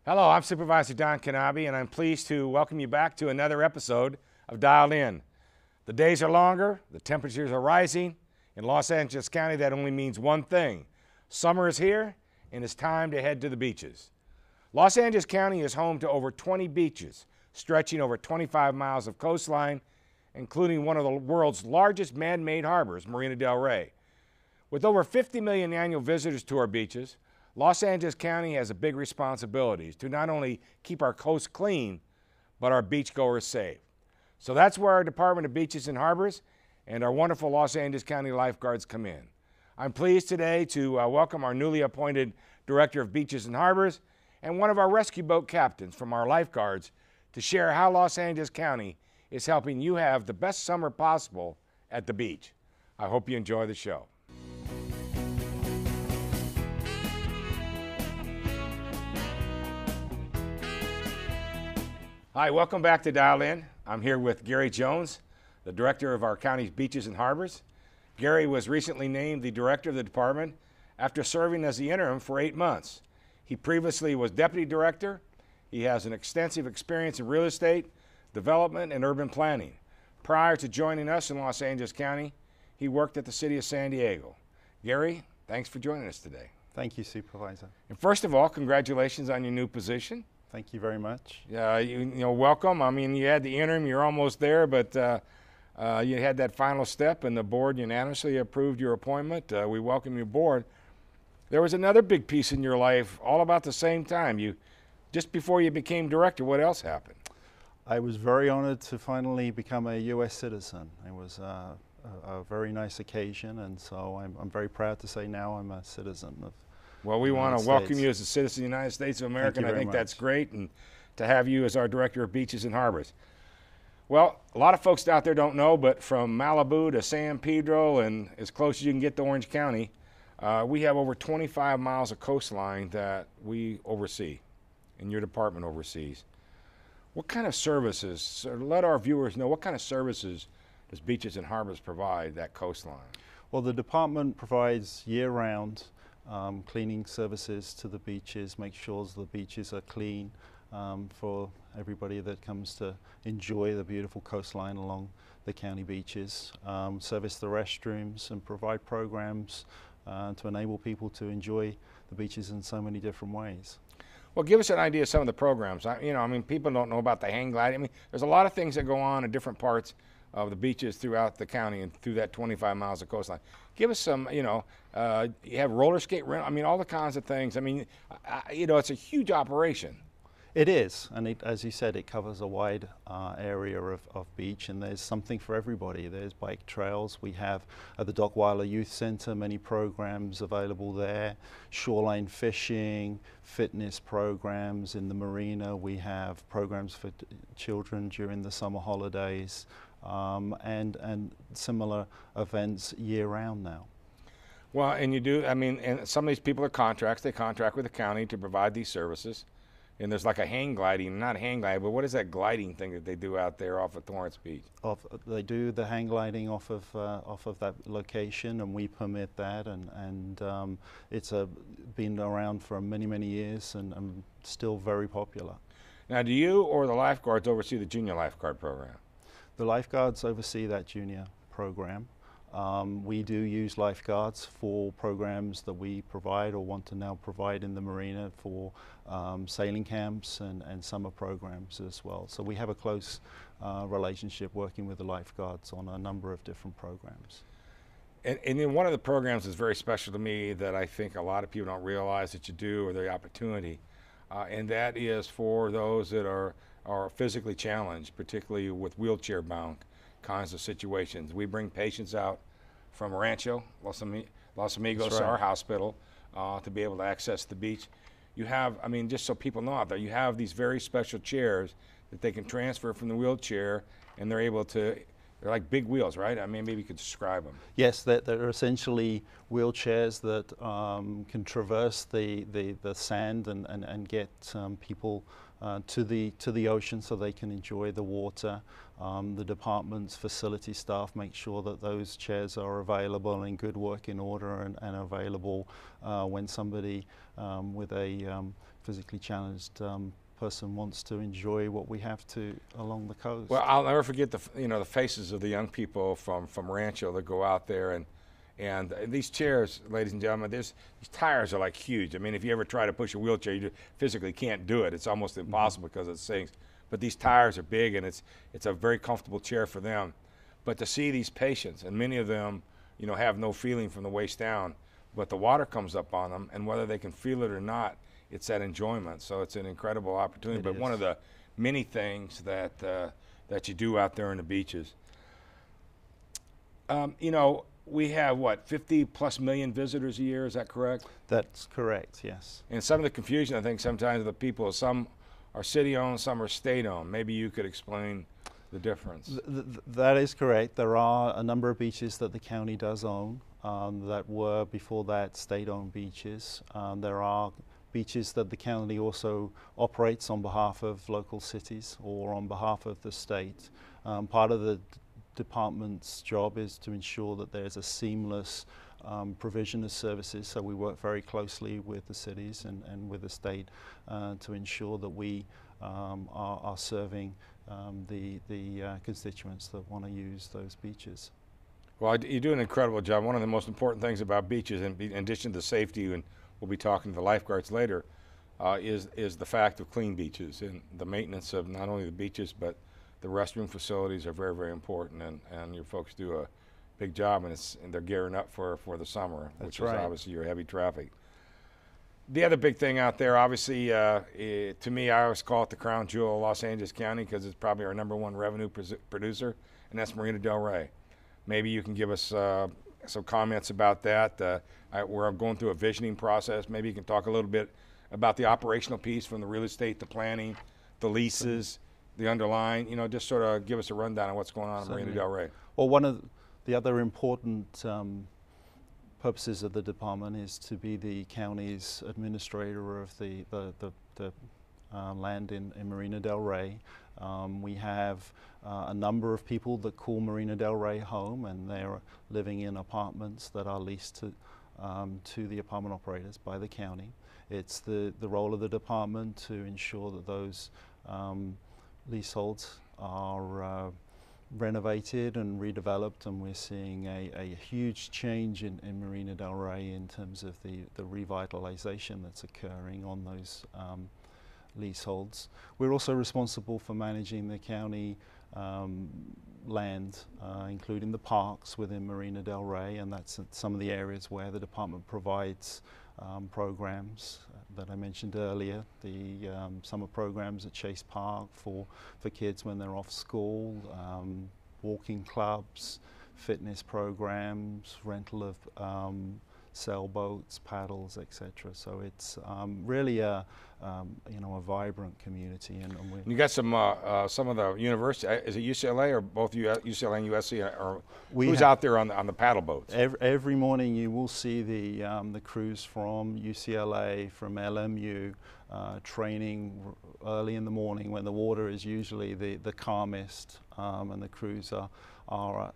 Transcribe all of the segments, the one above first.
Hello, I'm Supervisor Don Knabe, and I'm pleased to welcome you back to another episode of Dialed In. The days are longer, the temperatures are rising. In Los Angeles County, that only means one thing. Summer is here, and it's time to head to the beaches. Los Angeles County is home to over 20 beaches, stretching over 25 miles of coastline, including one of the world's largest man-made harbors, Marina del Rey. With over 50 million annual visitors to our beaches, Los Angeles County has a big responsibility to not only keep our coast clean, but our beachgoers safe. So that's where our Department of Beaches and Harbors and our wonderful Los Angeles County lifeguards come in. I'm pleased today to welcome our newly appointed Director of Beaches and Harbors and one of our rescue boat captains from our lifeguards to share how Los Angeles County is helping you have the best summer possible at the beach. I hope you enjoy the show. Hi, welcome back to Dial In. I'm here with Gary Jones, the director of our county's beaches and harbors. Gary was recently named the director of the department after serving as the interim for 8 months. He previously was deputy director. He has an extensive experience in real estate, development, and urban planning. Prior to joining us in Los Angeles County, he worked at the city of San Diego. Gary, thanks for joining us today. Thank you, Supervisor. And first of all, congratulations on your new position. Thank you very much. Welcome. I mean, you had the interim, you're almost there, but you had that final step, and the board unanimously approved your appointment. We welcome you aboard. There was another big piece in your life all about the same time. Just before you became director, what else happened? I was very honored to finally become a U.S. citizen. It was a very nice occasion, and so I'm very proud to say now I'm a citizen of Well, we want to welcome you as a citizen of the United States of America, and I think that's great, and to have you as our Director of Beaches and Harbors. Well, a lot of folks out there don't know, but from Malibu to San Pedro and as close as you can get to Orange County, we have over 25 miles of coastline that we oversee, and your department oversees. What kind of services, so let our viewers know, what kind of services does Beaches and Harbors provide that coastline? Well, the department provides year-round cleaning services to the beaches, make sure the beaches are clean for everybody that comes to enjoy the beautiful coastline along the county beaches, service the restrooms and provide programs to enable people to enjoy the beaches in so many different ways. Well, give us an idea of some of the programs. People don't know about the hang gliding. I mean, there's a lot of things that go on in different parts of the beaches throughout the county and through that 25 miles of coastline. Give us some, you have roller skate rental, all the kinds of things. It's a huge operation. It is, and as you said, it covers a wide area of beach, and there's something for everybody. There's bike trails. We have at the Dockweiler Youth Center many programs available there. Shoreline fishing, fitness programs in the marina. We have programs for children during the summer holidays, and similar events year-round now. Well, and you do, and some of these people are contracts. They contract with the county to provide these services. And there's like a hang gliding, not hang gliding, but what is that gliding thing that they do out there off of Torrance Beach? They do the hang gliding off of that location, and we permit that, and it's been around for many, many years and still very popular. Now, do you or the lifeguards oversee the junior lifeguard program? The lifeguards oversee that junior program. We do use lifeguards for programs that we provide or want to now provide in the marina for sailing camps and summer programs as well. So we have a close relationship working with the lifeguards on a number of different programs. And then one of the programs that's very special to me that I think a lot of people don't realize that you do, or the opportunity, and that is for those that are physically challenged, particularly with wheelchair-bound kinds of situations. We bring patients out from Rancho, Los Amigos, right, our hospital, to be able to access the beach. You have, just so people know out there, you have these very special chairs that they can transfer from the wheelchair, and they're able to, they're like big wheels, right? maybe you could describe them. Yes, they're essentially wheelchairs that can traverse the sand and get people to the ocean so they can enjoy the water. The department's facility staff make sure that those chairs are available in good working order and available when somebody with a physically challenged person wants to enjoy what we have to along the coast. Well, I'll never forget the faces of the young people from Rancho that go out there, and these chairs, ladies and gentlemen, these tires are like huge. I mean, if you ever try to push a wheelchair, you physically can't do it. It's almost impossible because it sinks. But these tires are big, and it's a very comfortable chair for them. But to see these patients, and many of them, have no feeling from the waist down, but the water comes up on them, and whether they can feel it or not, it's that enjoyment. So it's an incredible opportunity. But one of the many things that you do out there on the beaches. We have, 50+ million visitors a year, is that correct? That's correct, yes. And some of the confusion, I think, sometimes the people, some are city-owned, some are state-owned. Maybe you could explain the difference. That is correct. There are a number of beaches that the county does own that were, before that, state-owned beaches. There are beaches that the county also operates on behalf of local cities or on behalf of the state. Part of the department's job is to ensure that there's a seamless provision of services, so we work very closely with the cities and with the state to ensure that we are serving the constituents that want to use those beaches. Well, you do an incredible job. One of the most important things about beaches, in addition to safety, and we'll be talking to the lifeguards later, is the fact of clean beaches, and the maintenance of not only the beaches but the restroom facilities are very, very important, and your folks do a big job, and they're gearing up for the summer, which is obviously your heavy traffic. The other big thing out there, obviously, to me, I always call it the crown jewel of Los Angeles County because it's probably our #1 revenue producer, and that's Marina Del Rey. Maybe you can give us some comments about that. We're going through a visioning process. Maybe you can talk a little bit about the operational piece, from the real estate, the planning, the leases, the underlying, just sort of give us a rundown of what's going on in Marina Del Rey. Well, one of the other important purposes of the department is to be the county's administrator of the land in Marina Del Rey. We have a number of people that call Marina Del Rey home, and they're living in apartments that are leased to the apartment operators by the county. It's the role of the department to ensure that those leaseholds are renovated and redeveloped, and we're seeing a huge change in Marina Del Rey in terms of the revitalization that's occurring on those leaseholds. We're also responsible for managing the county land, including the parks within Marina Del Rey, and that's some of the areas where the department provides programs that I mentioned earlier, the summer programs at Chase Park for kids when they're off school, walking clubs, fitness programs, rental of sailboats, paddles, etc. So it's really a vibrant community, and you got some of the university. Is it UCLA or both UCLA and USC, or who's out there on the paddle boats? Every morning you will see the crews from UCLA, from LMU, training early in the morning when the water is usually the calmest, and the crews are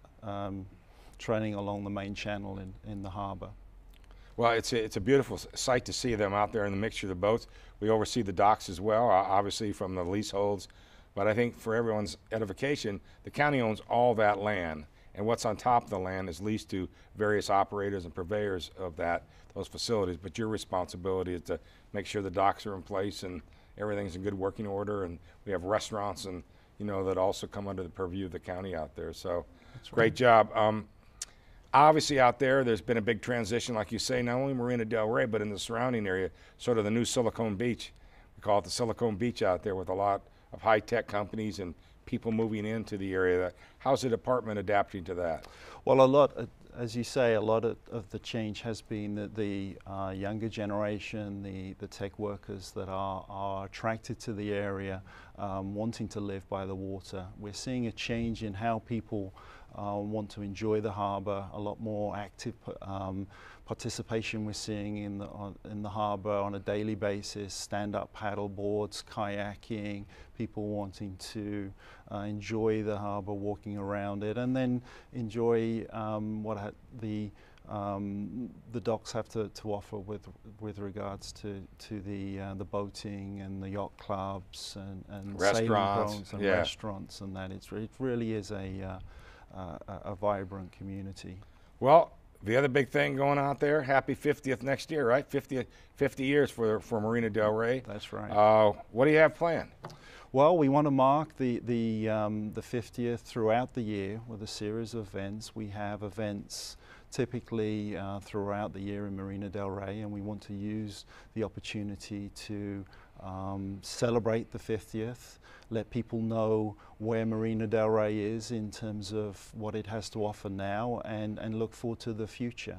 training along the main channel in the harbor. Well, it's a beautiful sight to see them out there in the mixture of the boats. We oversee the docks as well, obviously from the leaseholds. But I think for everyone's edification, the county owns all that land, and what's on top of the land is leased to various operators and purveyors of those facilities. But your responsibility is to make sure the docks are in place and everything's in good working order, and we have restaurants and that also come under the purview of the county out there. So, great job. Obviously out there's been a big transition, like you say, not only Marina Del Rey, but in the surrounding area, sort of the new Silicon Beach. We call it the Silicon Beach out there, with a lot of high-tech companies and people moving into the area. How's the department adapting to that? Well, as you say, a lot of the change has been that the younger generation, the tech workers that are attracted to the area, wanting to live by the water. We're seeing a change in how people want to enjoy the harbor, a lot more active participation we're seeing in the harbor on a daily basis, stand-up paddle boards, kayaking, people wanting to enjoy the harbor, walking around it, and then enjoy the the docks have to offer with regards to the boating and the yacht clubs and sailing grounds and restaurants, and that it really is a vibrant community. Well, the other big thing going out there, happy 50th next year, right? 50 years for Marina Del Rey. That's right. What do you have planned? Well, we want to mark the 50th throughout the year with a series of events. We have events typically throughout the year in Marina Del Rey, and we want to use the opportunity to celebrate the 50th, let people know where Marina Del Rey is in terms of what it has to offer now, and look forward to the future.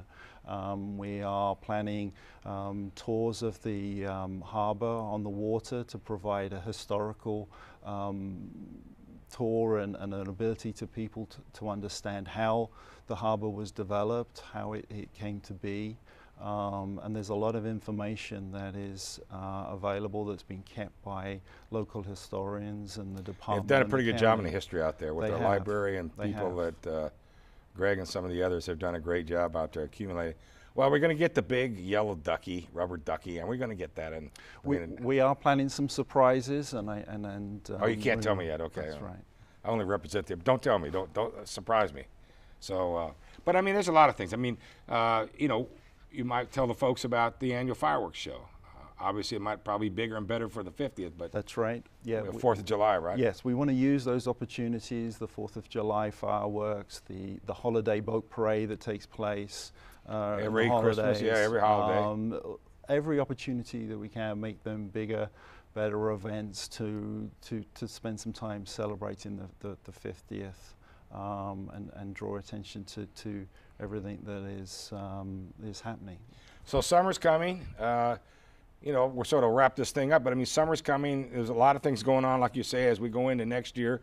We are planning tours of the harbour on the water to provide a historical tour and an ability to people to understand how the harbour was developed, how it came to be. And there's a lot of information that is available that's been kept by local historians and the department. They've done a pretty good job in the history out there with the library and they people that Greg and some of the others have done a great job out there accumulating. Well, we're going to get the big yellow ducky, rubber ducky, and we're going to get in. We are planning some surprises, and oh, you can't tell me yet. Okay, that's right. I only represent them. Don't tell me. Don't surprise me. So, but I mean, there's a lot of things. I mean, you know, you might tell the folks about the annual fireworks show. Obviously, it might probably be bigger and better for the 50th, but that's right. Yeah, 4th of July, right? Yes, we want to use those opportunities: the 4th of July fireworks, the holiday boat parade that takes place every Christmas, every holiday. Every opportunity that we can, make them bigger, better events to spend some time celebrating the 50th and draw attention to everything that is happening. So summer's coming. You know, we're sort of wrap this thing up, but I mean, summer's coming. There's a lot of things going on, like you say, as we go into next year.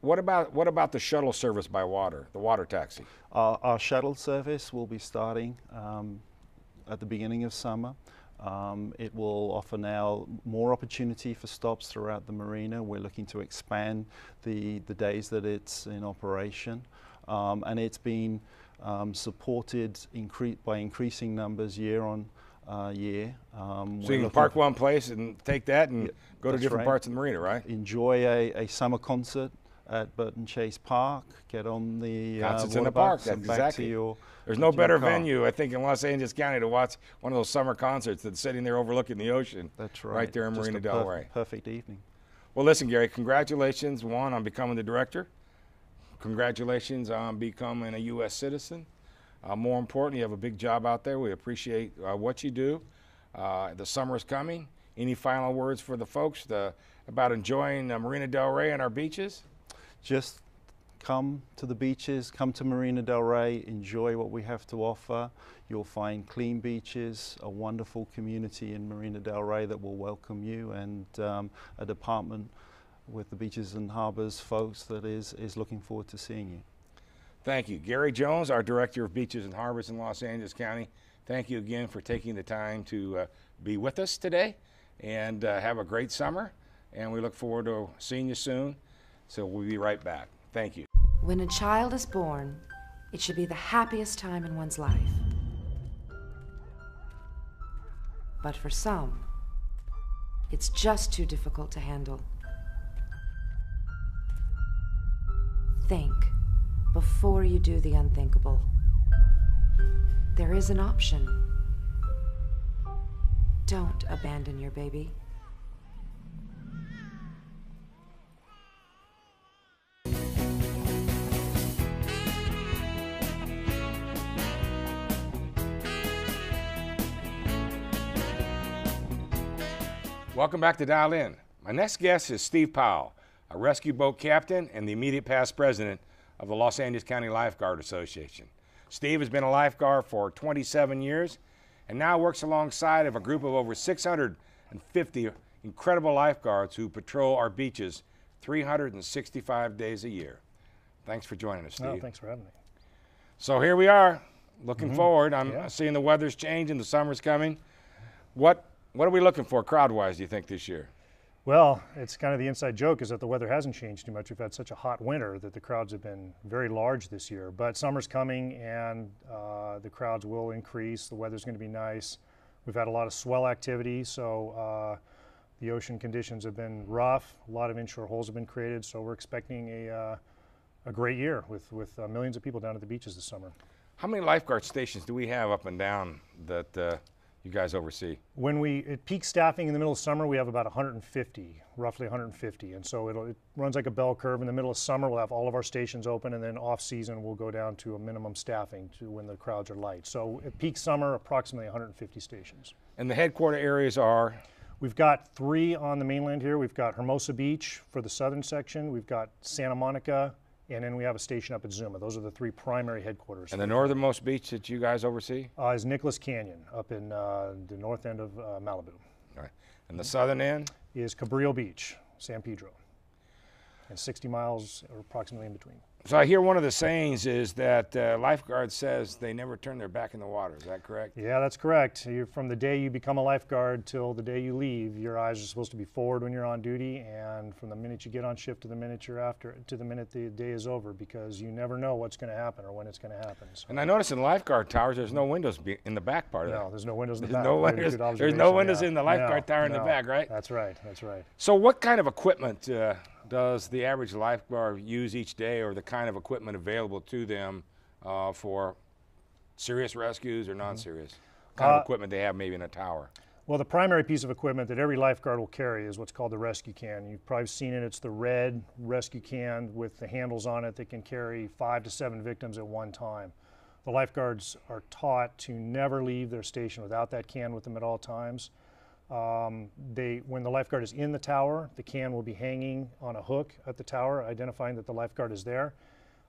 What about the shuttle service by water, the water taxi? Our shuttle service will be starting at the beginning of summer. It will offer now more opportunity for stops throughout the marina. We're looking to expand the days that it's in operation, and it's been supported by increasing numbers year on year. So you can park one place and take that and go to different parts of the marina, right? Enjoy a summer concert at Burton Chase Park, get on the concerts in the park. That's exactly. There's no better venue, I think, in Los Angeles County to watch one of those summer concerts than sitting there overlooking the ocean. That's right. Right there in Marina Del Rey. Perfect evening. Well, listen, Gary, congratulations, one, on becoming the director. Congratulations on becoming a U.S. citizen. More importantly, you have a big job out there. We appreciate what you do. The summer's coming. Any final words for the folks about enjoying Marina Del Rey and our beaches? Just come to the beaches, come to Marina Del Rey, enjoy what we have to offer. You'll find clean beaches, a wonderful community in Marina Del Rey that will welcome you, and a department with the Beaches and Harbors folks that is looking forward to seeing you. Thank you. Gary Jones, our Director of Beaches and Harbors in Los Angeles County. Thank you again for taking the time to be with us today, and have a great summer, and we look forward to seeing you soon. So we'll be right back. Thank you. When a child is born, it should be the happiest time in one's life. But for some, it's just too difficult to handle. Think before you do the unthinkable. There is an option. Don't abandon your baby. Welcome back to Dial In. My next guest is Steve Powell, a rescue boat captain and the immediate past president of the Los Angeles County Lifeguard Association. Steve has been a lifeguard for 27 years and now works alongside of a group of over 650 incredible lifeguards who patrol our beaches 365 days a year. Thanks for joining us, Steve. Oh, thanks for having me. So here we are, looking forward. I'm seeing the weather's changing, the summer's coming. What are we looking for crowd-wise, do you think, this year? Well, it's kind of the inside joke is that the weather hasn't changed too much. We've had such a hot winter that the crowds have been very large this year. But summer's coming and the crowds will increase. The weather's going to be nice. We've had a lot of swell activity, so the ocean conditions have been rough. A lot of inshore holes have been created, so we're expecting a great year with millions of people down at the beaches this summer. How many lifeguard stations do we have up and down that you guys oversee? When at peak staffing in the middle of summer, we have about 150, roughly 150. And so it runs like a bell curve. In the middle of summer, we'll have all of our stations open, and then off season, we'll go down to a minimum staffing to when the crowds are light. So at peak summer, approximately 150 stations. And the headquarter areas are? We've got 3 on the mainland here. We've got Hermosa Beach for the southern section. We've got Santa Monica, and then we have a station up at Zuma. Those are the 3 primary headquarters. And the northernmost beach that you guys oversee? Is Nicholas Canyon up in the north end of Malibu. All right. And the southern end? Is Cabrillo Beach, San Pedro. And 60 miles or approximately in between. So I hear one of the sayings is that lifeguard says they never turn their back in the water. Is that correct? Yeah, that's correct. From the day you become a lifeguard till the day you leave, your eyes are supposed to be forward when you're on duty, and from the minute you get on shift to the minute you're after, to the minute the day is over, because you never know what's going to happen or when it's going to happen. So. And I notice in lifeguard towers, there's no windows in the back part of that. No, there's no windows in the There's back. no windows. There's no windows in the lifeguard tower in the back, right? That's right. That's right. So what kind of equipment does the average lifeguard use each day, or the kind of equipment available to them for serious rescues or non-serious? Kind of equipment they have maybe in a tower? Well, the primary piece of equipment that every lifeguard will carry is what's called the rescue can. You've probably seen it. It's the red rescue can with the handles on it that can carry 5 to 7 victims at one time. The lifeguards are taught to never leave their station without that can with them at all times. When the lifeguard is in the tower, the can will be hanging on a hook at the tower, identifying that the lifeguard is there.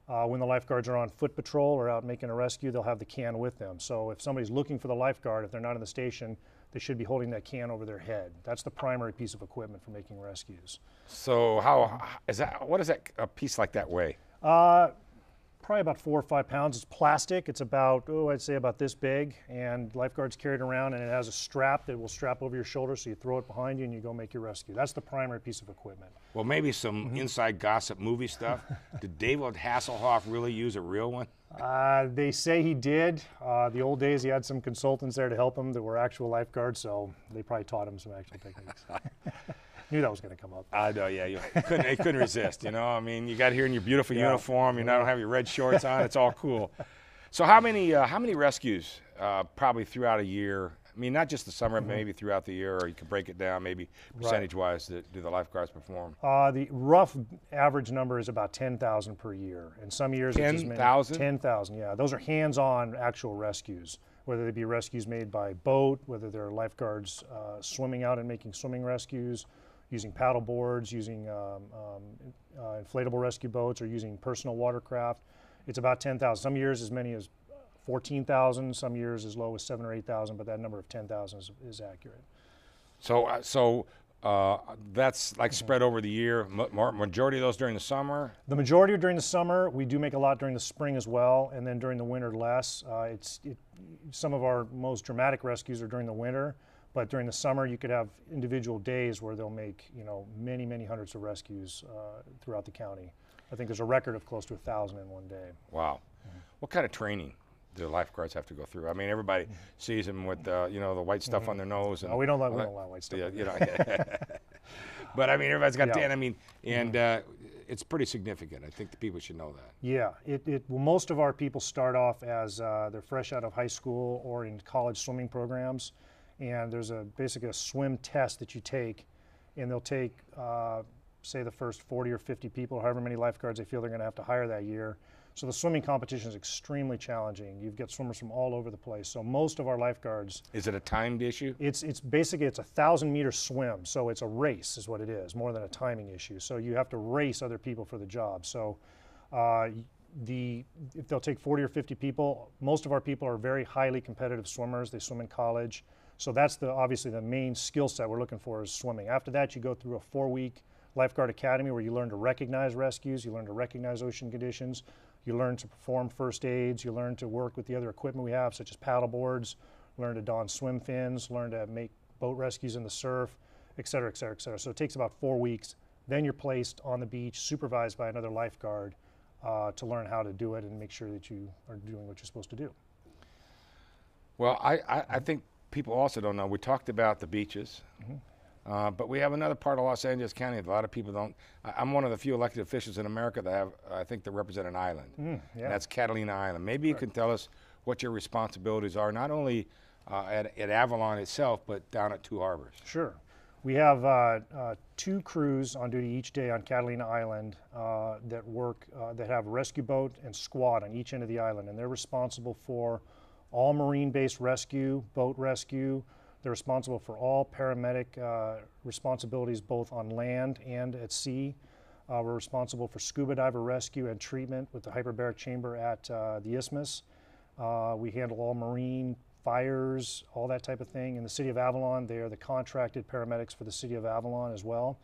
When the lifeguards are on foot patrol or out making a rescue, they'll have the can with them. So if somebody's looking for the lifeguard, if they're not in the station, they should be holding that can over their head. That's the primary piece of equipment for making rescues. So what does a piece like that weigh? Probably about 4 or 5 pounds. It's plastic. It's about, I'd say about this big, and lifeguards carry it around, and it has a strap that will strap over your shoulder, so you throw it behind you and you go make your rescue. That's the primary piece of equipment. Well, maybe some inside gossip movie stuff. Did David Hasselhoff really use a real one? They say he did. The old days, he had some consultants there to help him that were actual lifeguards, so they probably taught him some actual techniques. Knew that was going to come up. I know, yeah. You couldn't resist, you know. I mean, you got here in your beautiful uniform. You don't have your red shorts on. It's all cool. So how many rescues probably throughout a year? I mean, not just the summer, maybe throughout the year, or you could break it down maybe percentage-wise that do the lifeguards perform? The rough average number is about 10,000 per year. In some years, 10,000? 10,000, yeah. Those are hands-on actual rescues, whether they be rescues made by boat, whether they're lifeguards swimming out and making swimming rescues, using paddle boards, using inflatable rescue boats, or using personal watercraft. It's about 10,000. Some years as many as 14,000, some years as low as 7,000 or 8,000, but that number of 10,000 is accurate. So that's like spread over the year. Majority of those during the summer? The majority are during the summer. We do make a lot during the spring as well, and then during the winter less. Some of our most dramatic rescues are during the winter, but during the summer you could have individual days where they'll make many, many hundreds of rescues throughout the county. I think there's a record of close to 1,000 in one day. Wow. What kind of training do lifeguards have to go through? I mean, everybody sees them with the white stuff on their nose. And no, we don't allow white stuff. But I mean, everybody's got tan. I mean, and it's pretty significant. I think the people should know that. Yeah, well, most of our people start off as they're fresh out of high school or in college swimming programs, and there's basically a swim test that you take, and they'll take say the first 40 or 50 people, however many lifeguards they feel they're going to have to hire that year. So the swimming competition is extremely challenging. You've got swimmers from all over the place. So most of our lifeguards. Is it a timed issue? It's basically a 1,000-meter swim. So it's a race is what it is, more than a timing issue. So you have to race other people for the job. So if they'll take 40 or 50 people, most of our people are very highly competitive swimmers. They swim in college. So that's obviously the main skill set we're looking for is swimming. After that, you go through a 4-week lifeguard academy where you learn to recognize rescues, you learn to recognize ocean conditions, you learn to perform first aids, you learn to work with the other equipment we have, such as paddle boards, learn to don swim fins, learn to make boat rescues in the surf, et cetera, et cetera, et cetera. So it takes about 4 weeks. Then you're placed on the beach, supervised by another lifeguard to learn how to do it and make sure that you are doing what you're supposed to do. Well, I think people also don't know. We talked about the beaches, but we have another part of Los Angeles County that a lot of people don't. I'm one of the few elected officials in America that have, I think, that represent an island. And that's Catalina Island. Maybe you can tell us what your responsibilities are, not only at Avalon itself, but down at Two Harbors. Sure. We have 2 crews on duty each day on Catalina Island that work, that have a rescue boat and squad on each end of the island, and they're responsible for all marine-based rescue, boat rescue. They're responsible for all paramedic responsibilities both on land and at sea. We're responsible for scuba diver rescue and treatment with the hyperbaric chamber at the Isthmus. We handle all marine fires, all that type of thing. In the city of Avalon, they are the contracted paramedics for the city of Avalon as well.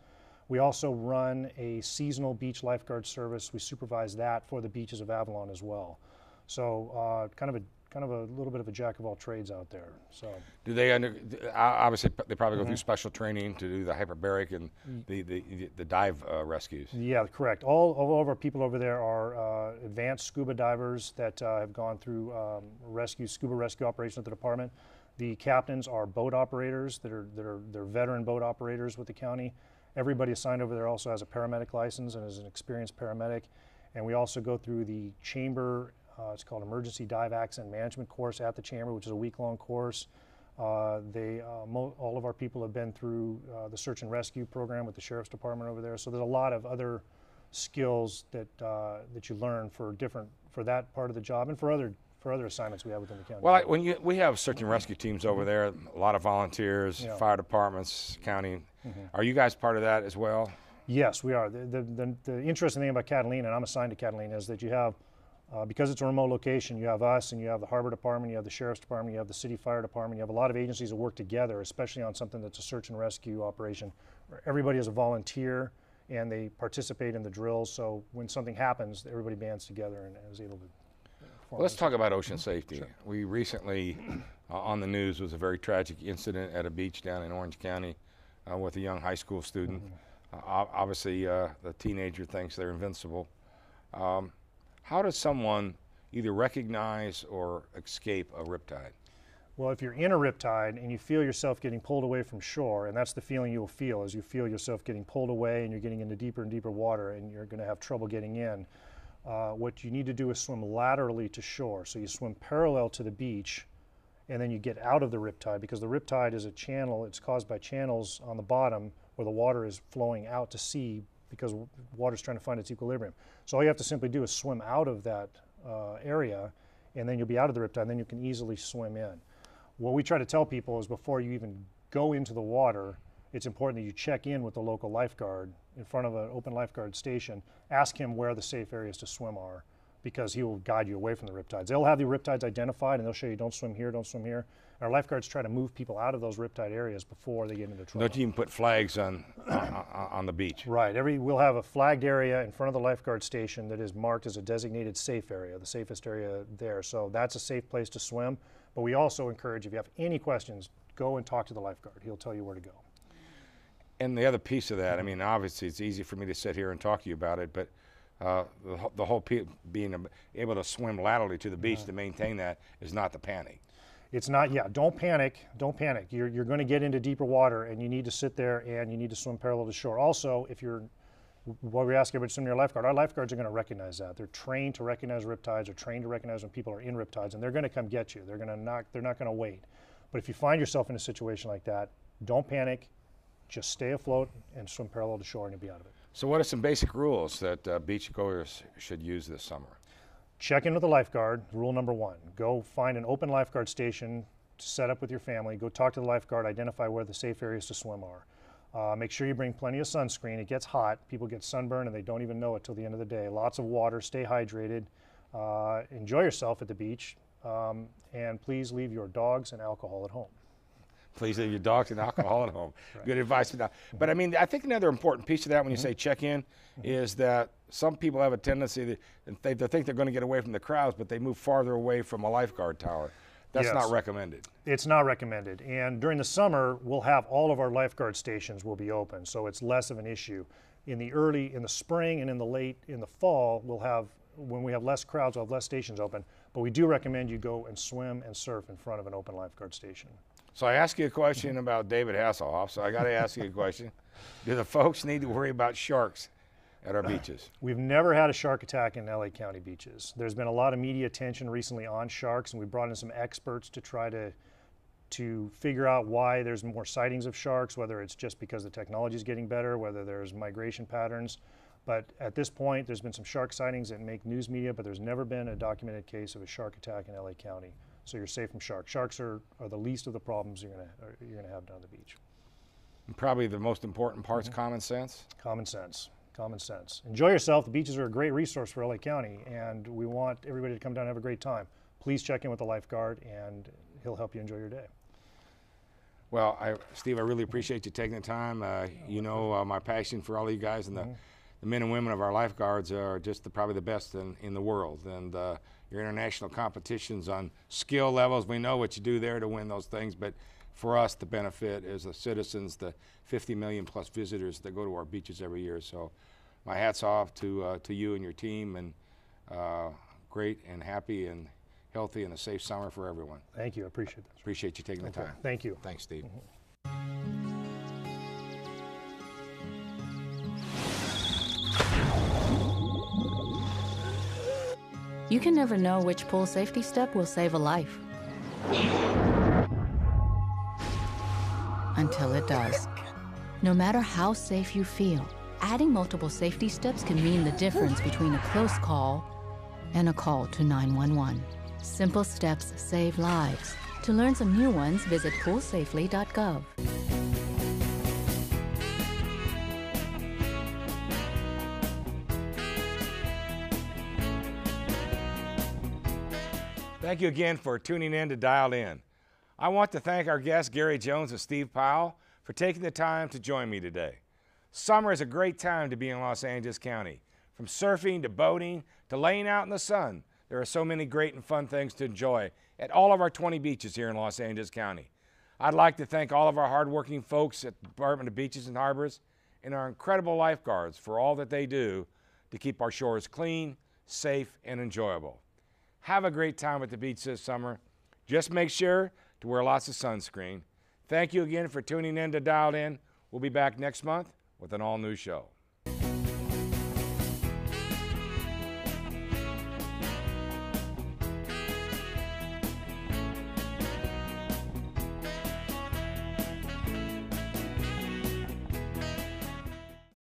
We also run a seasonal beach lifeguard service. We supervise that for the beaches of Avalon as well. So kind of a little bit of a jack of all trades out there. So do they obviously they probably go through special training to do the hyperbaric and the dive rescues? Yeah, correct. All of our people over there are advanced scuba divers that have gone through scuba rescue operations at the department. The captains are boat operators they're veteran boat operators with the county. Everybody assigned over there also has a paramedic license and is an experienced paramedic. And we also go through the chamber. It's called Emergency Dive Accident Management course at the chamber, which is a week-long course. All of our people have been through the search and rescue program with the sheriff's department over there. So there's a lot of other skills that you learn for that part of the job and for other assignments we have within the county. Well, we have search and rescue teams over there, a lot of volunteers, fire departments, county. Are you guys part of that as well? Yes, we are. The interesting thing about Catalina, and I'm assigned to Catalina, is that you have because it's a remote location, you have us and you have the harbor department, you have the sheriff's department, you have the city fire department, you have a lot of agencies that work together, especially on something that's a search and rescue operation. Everybody is a volunteer and they participate in the drills, so when something happens, everybody bands together and is able to Well, let's talk about ocean safety. Sure. We recently, on the news, was a very tragic incident at a beach down in Orange County with a young high school student. Obviously, the teenager thinks they're invincible. How does someone either recognize or escape a riptide? Well, if you're in a riptide and you feel yourself getting pulled away from shore, and that's the feeling you'll feel as you feel yourself getting pulled away and you're getting into deeper and deeper water and you're going to have trouble getting in, what you need to do is swim laterally to shore. So you swim parallel to the beach and then you get out of the riptide, because the riptide is a channel. It's caused by channels on the bottom where the water is flowing out to sea because water's trying to find its equilibrium. So all you have to simply do is swim out of that area, and then you'll be out of the riptide, and then you can easily swim in. What we try to tell people is before you even go into the water, it's important that you check in with the local lifeguard in front of an open lifeguard station. Ask him where the safe areas to swim are, because he will guide you away from the riptides. They'll have the riptides identified and they'll show you don't swim here, don't swim here. Our lifeguards try to move people out of those riptide areas before they get into trouble. Don't you even put flags on the beach? Right. We'll have a flagged area in front of the lifeguard station that is marked as a designated safe area, the safest area there. So that's a safe place to swim. But we also encourage, if you have any questions, go and talk to the lifeguard. He'll tell you where to go. And the other piece of that, I mean, obviously it's easy for me to sit here and talk to you about it, but the whole being able to swim laterally to the beach to maintain that is not the panic. It's not, don't panic, don't panic. You're going to get into deeper water and you need to sit there and you need to swim parallel to shore. Also, what we ask everybody to swim near a lifeguard, our lifeguards are going to recognize that. They're trained to recognize riptides, they're trained to recognize when people are in riptides, and they're going to come get you. They're not going to wait. But if you find yourself in a situation like that, don't panic, just stay afloat and swim parallel to shore and you'll be out of it. So what are some basic rules that beachgoers should use this summer? Check in with the lifeguard, rule number 1. Go find an open lifeguard station to set up with your family. Go talk to the lifeguard, identify where the safe areas to swim are. Make sure you bring plenty of sunscreen. It gets hot. People get sunburned and they don't even know it till the end of the day. Lots of water, stay hydrated, enjoy yourself at the beach, and please leave your dogs and alcohol at home. Please leave your dogs and alcohol at home. Right. Good advice. But I mean, I think another important piece of that when you say check in is that some people have a tendency to they think they're going to get away from the crowds, but they move farther away from a lifeguard tower. That's Yes. not recommended. It's not recommended. And during the summer, we'll have all of our lifeguard stations will be open, so it's less of an issue. In the spring and in the fall, when we have less crowds, we'll have less stations open. But we do recommend you go and swim and surf in front of an open lifeguard station. So I asked you a question about David Hasselhoff, so I got to ask you a question. Do the folks need to worry about sharks at our beaches? We've never had a shark attack in LA County beaches. There's been a lot of media attention recently on sharks, and we brought in some experts to try to figure out why there's more sightings of sharks, whether it's just because the technology is getting better, whether there's migration patterns. But at this point, there's been some shark sightings that make news media, but there's never been a documented case of a shark attack in LA County. So you're safe from sharks. Sharks are the least of the problems you're gonna have down the beach. And probably the most important part's common sense. Common sense. Common sense. Enjoy yourself. The beaches are a great resource for LA County, and we want everybody to come down and have a great time. Please check in with the lifeguard, and he'll help you enjoy your day. Well, Steve, I really appreciate you taking the time. You know my passion for all of you guys, and the men and women of our lifeguards are just probably the best in the world. And your international competitions on skill levels, we know what you do there to win those things, but for us, the benefit is the citizens, the 50 million plus visitors that go to our beaches every year. So my hat's off to you and your team, and great and happy and healthy and a safe summer for everyone. Thank you. I appreciate that. Appreciate you taking the time. Thank you. Thanks, Steve. You can never know which pool safety step will save a life. Until it does. No matter how safe you feel, adding multiple safety steps can mean the difference between a close call and a call to 911. Simple steps save lives. To learn some new ones, visit poolsafely.gov. Thank you again for tuning in to Dialed In. I want to thank our guests, Gary Jones and Steve Powell, for taking the time to join me today. Summer is a great time to be in Los Angeles County. From surfing to boating to laying out in the sun, there are so many great and fun things to enjoy at all of our 20 beaches here in Los Angeles County. I'd like to thank all of our hardworking folks at the Department of Beaches and Harbors and our incredible lifeguards for all that they do to keep our shores clean, safe, and enjoyable. Have a great time at the beach this summer. Just make sure to wear lots of sunscreen. Thank you again for tuning in to Dialed In. We'll be back next month with an all-new show.